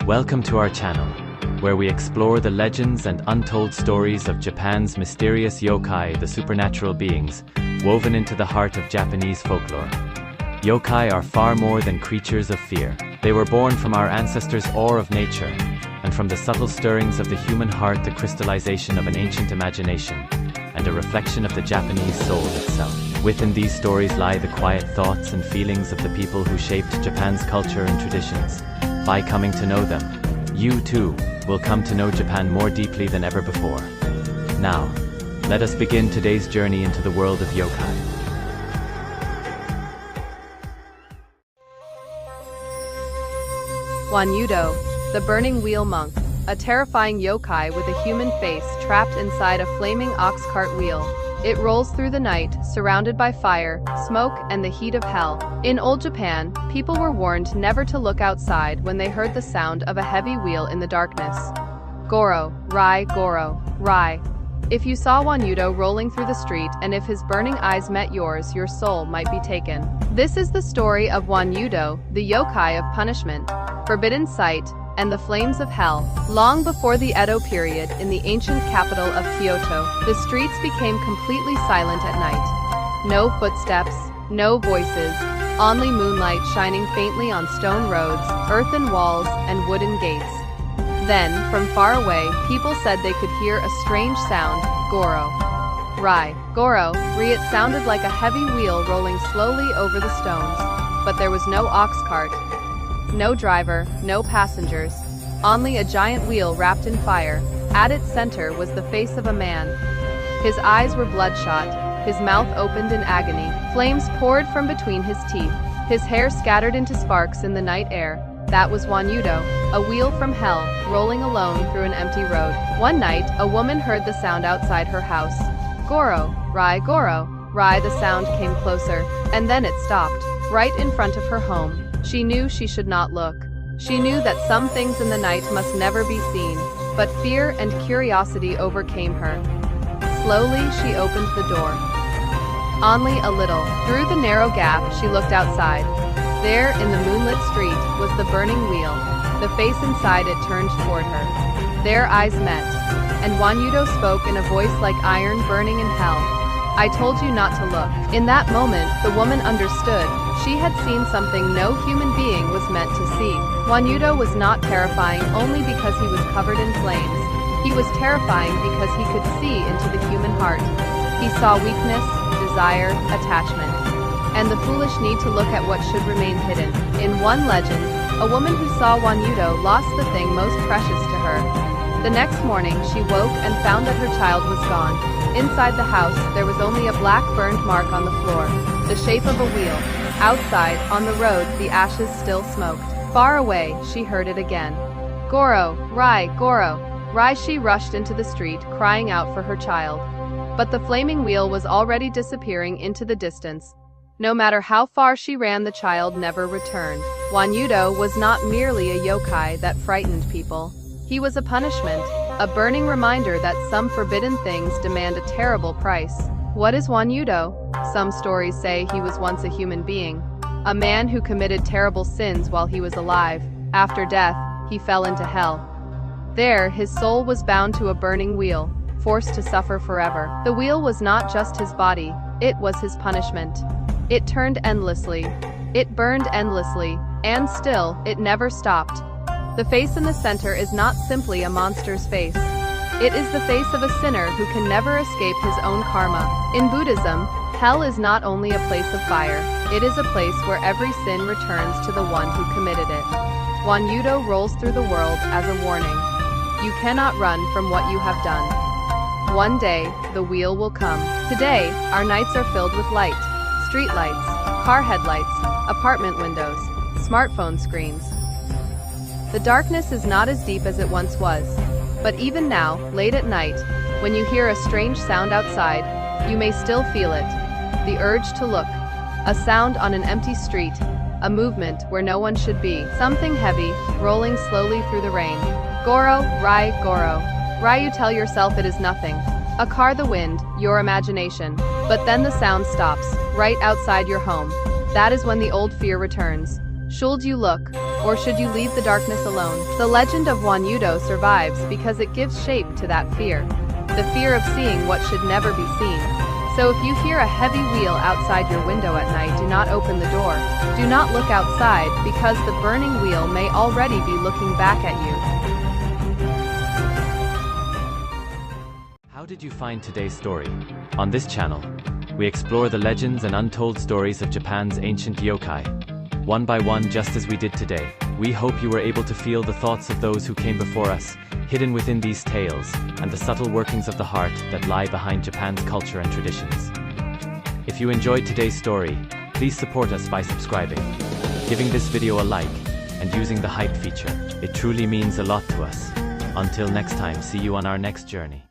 Welcome to our channel, where we explore the legends and untold stories of Japan's mysterious yokai, the supernatural beings, woven into the heart of Japanese folklore. Yokai are far more than creatures of fear. They were born from our ancestors' awe of nature, and from the subtle stirrings of the human heart, the crystallization of an ancient imagination, and a reflection of the Japanese soul itself. Within these stories lie the quiet thoughts and feelings of the people who shaped Japan's culture and traditions. By coming to know them, you too will come to know Japan more deeply than ever before. Now, let us begin today's journey into the world of yokai. Wa-Nyudo, the burning wheel monk, a terrifying yokai with a human face trapped inside a flaming ox cart wheel. It rolls through the night, surrounded by fire, smoke, and the heat of hell. In old Japan, people were warned never to look outside when they heard the sound of a heavy wheel in the darkness. Goro, Rai. If you saw Wa-Nyudo rolling through the street and if his burning eyes met yours, your soul might be taken. This is the story of Wa-Nyudo, the yokai of punishment, forbidden sight, and the flames of hell. Long before the Edo period, in the ancient capital of Kyoto, the streets became completely silent at night. No footsteps, no voices, only moonlight shining faintly on stone roads, earthen walls, and wooden gates. Then, from far away, people said they could hear a strange sound, Goro. Rai. It sounded like a heavy wheel rolling slowly over the stones. But there was no ox cart. No driver, no passengers, only a giant wheel wrapped in fire. At its center was the face of a man. His eyes were bloodshot, his mouth opened in agony, flames poured from between his teeth, his hair scattered into sparks in the night air. That was Wa-Nyudo, a wheel from hell, rolling alone through an empty road. One night, a woman heard the sound outside her house. Goro, Rai. The sound came closer, and then it stopped, right in front of her home. She knew she should not look. She knew that some things in the night must never be seen, but fear and curiosity overcame her. Slowly, she opened the door. Only a little. Through the narrow gap, she looked outside. There, in the moonlit street, was the burning wheel. The face inside it turned toward her. Their eyes met, and Wa-Nyudo spoke in a voice like iron burning in hell. I told you not to look. In that moment, the woman understood. She had seen something no human being was meant to see. Wa-Nyudo was not terrifying only because he was covered in flames. He was terrifying because he could see into the human heart. He saw weakness, desire, attachment, and the foolish need to look at what should remain hidden. In one legend, a woman who saw Wa-Nyudo lost the thing most precious to her. The next morning, she woke and found that her child was gone. Inside the house, there was only a black burned mark on the floor, the shape of a wheel. Outside, on the road, the ashes still smoked. Far away, she heard it again. Goro, Rai. She rushed into the street, crying out for her child. But the flaming wheel was already disappearing into the distance. No matter how far she ran, the child never returned. Wa-Nyudo was not merely a yokai that frightened people. He was a punishment, a burning reminder that some forbidden things demand a terrible price. What is Wa-Nyudo? Some stories say he was once a human being, a man who committed terrible sins while he was alive. After death, he fell into hell. There, his soul was bound to a burning wheel, forced to suffer forever. The wheel was not just his body, it was his punishment. It turned endlessly, it burned endlessly, and still, it never stopped. The face in the center is not simply a monster's face. It is the face of a sinner who can never escape his own karma. In Buddhism, hell is not only a place of fire, it is a place where every sin returns to the one who committed it. Wa-Nyudo rolls through the world as a warning. You cannot run from what you have done. One day, the wheel will come. Today, our nights are filled with light. Street lights, car headlights, apartment windows, smartphone screens. The darkness is not as deep as it once was. But even now, late at night, when you hear a strange sound outside, you may still feel it. The urge to look. A sound on an empty street. A movement where no one should be. Something heavy, rolling slowly through the rain. Goro, Rai. You tell yourself it is nothing. A car, the wind, your imagination. But then the sound stops, right outside your home. That is when the old fear returns. Should you look, or should you leave the darkness alone? The legend of Wa-Nyudo survives because it gives shape to that fear. The fear of seeing what should never be seen. So if you hear a heavy wheel outside your window at night, do not open the door. Do not look outside, because the burning wheel may already be looking back at you. How did you find today's story? On this channel, we explore the legends and untold stories of Japan's ancient yokai. One by one, just as we did today. We hope you were able to feel the thoughts of those who came before us, hidden within these tales, and the subtle workings of the heart that lie behind Japan's culture and traditions. If you enjoyed today's story, please support us by subscribing, giving this video a like, and using the hype feature. It truly means a lot to us. Until next time, see you on our next journey.